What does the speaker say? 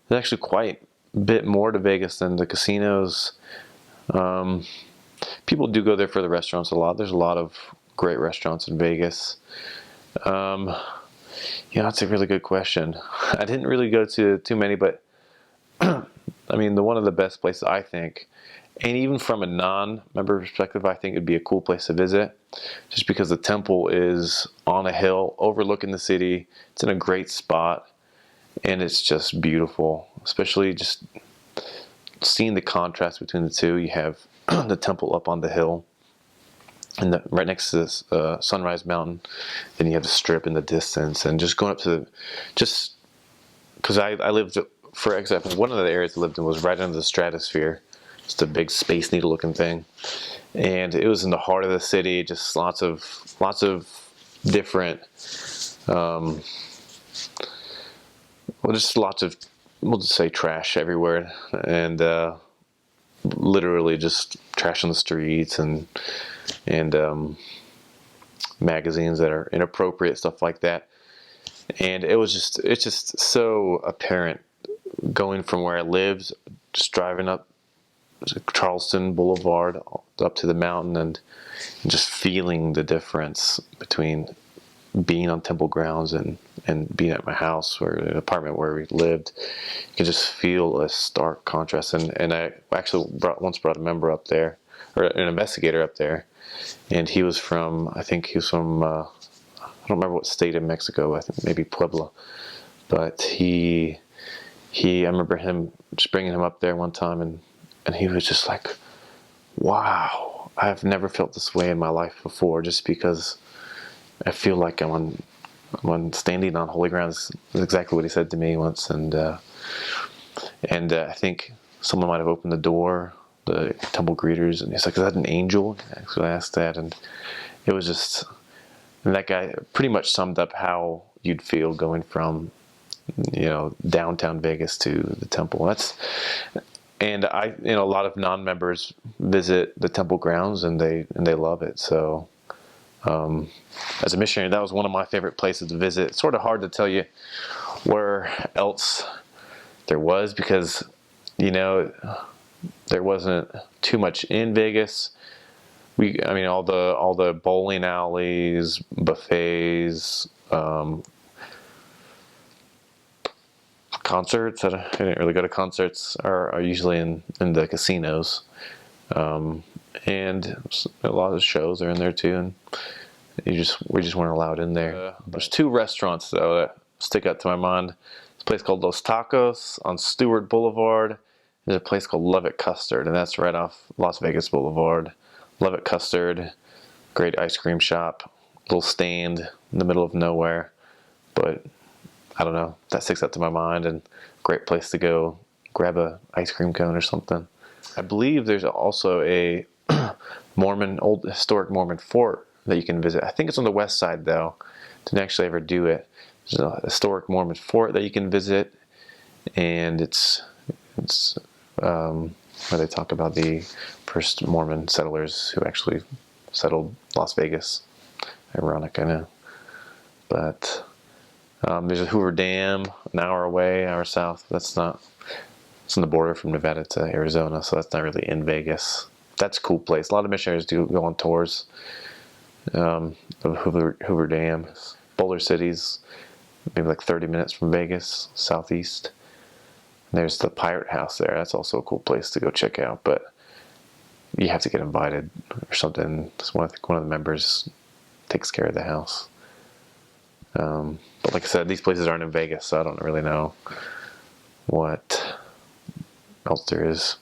there's actually quite a bit more to Vegas than the casinos. People do go there for the restaurants a lot. There's a lot of great restaurants in Vegas. That's a really good question. I didn't really go to too many, but I mean, one of the best places I think, and even from a non-member perspective, I think it'd be a cool place to visit, just because the temple is on a hill overlooking the city. It's in a great spot, and it's just beautiful, especially just seeing the contrast between the two. You have the temple up on the hill, and right next to this Sunrise Mountain. Then you have the Strip in the distance, and just going up to, just because I lived, for example, one of the areas I lived in was right under the stratosphere, just a big Space Needle looking thing, and it was in the heart of the city. Just lots of different, just lots of, we'll just say, trash everywhere, and literally just trash on the streets, and magazines that are inappropriate, stuff like that. And it's just so apparent going from where I lived, just driving up Charleston Boulevard up to the mountain, and just feeling the difference between being on temple grounds and being at my house, or an apartment where we lived. You can just feel a stark contrast. And I actually once brought a member up there, or an investigator up there, and he was from, I don't remember what state in Mexico, I think maybe Puebla, but I remember him, just bringing him up there one time, and he was just like, wow, I've never felt this way in my life before, just because I feel like I'm standing on holy ground. That's exactly what he said to me once, and I think someone might have opened the door, the temple greeters, and he's like, "Is that an angel?" Actually, I asked that, and it was just, and that guy pretty much summed up how you'd feel going from, downtown Vegas to the temple. And a lot of non-members visit the temple grounds, and they love it. So, as a missionary, that was one of my favorite places to visit. It's sort of hard to tell you where else there was, because there wasn't too much in Vegas. All the bowling alleys, buffets, concerts. I didn't really go to concerts. Are usually in the casinos, and a lot of the shows are in there too. And we just weren't allowed in there. There's two restaurants though that stick out to my mind. There's a place called Los Tacos on Stewart Boulevard. There's a place called Love It Custard, and that's right off Las Vegas Boulevard. Love It Custard, great ice cream shop, little stand in the middle of nowhere, but I don't know, that sticks out to my mind, and great place to go grab a ice cream cone or something. I believe there's also a old historic Mormon fort that you can visit. I think it's on the west side though. Didn't actually ever do it. There's a historic Mormon fort that you can visit, and it's where they talk about the first Mormon settlers who actually settled Las Vegas. Ironic, I know. But there's a Hoover Dam, an hour away, hour south. It's on the border from Nevada to Arizona, so that's not really in Vegas. That's a cool place. A lot of missionaries do go on tours of Hoover Dam. Boulder City's maybe like 30 minutes from Vegas, southeast. There's the Pirate House there. That's also a cool place to go check out, but you have to get invited or something. One of the members takes care of the house. But like I said, these places aren't in Vegas, so I don't really know what else there is.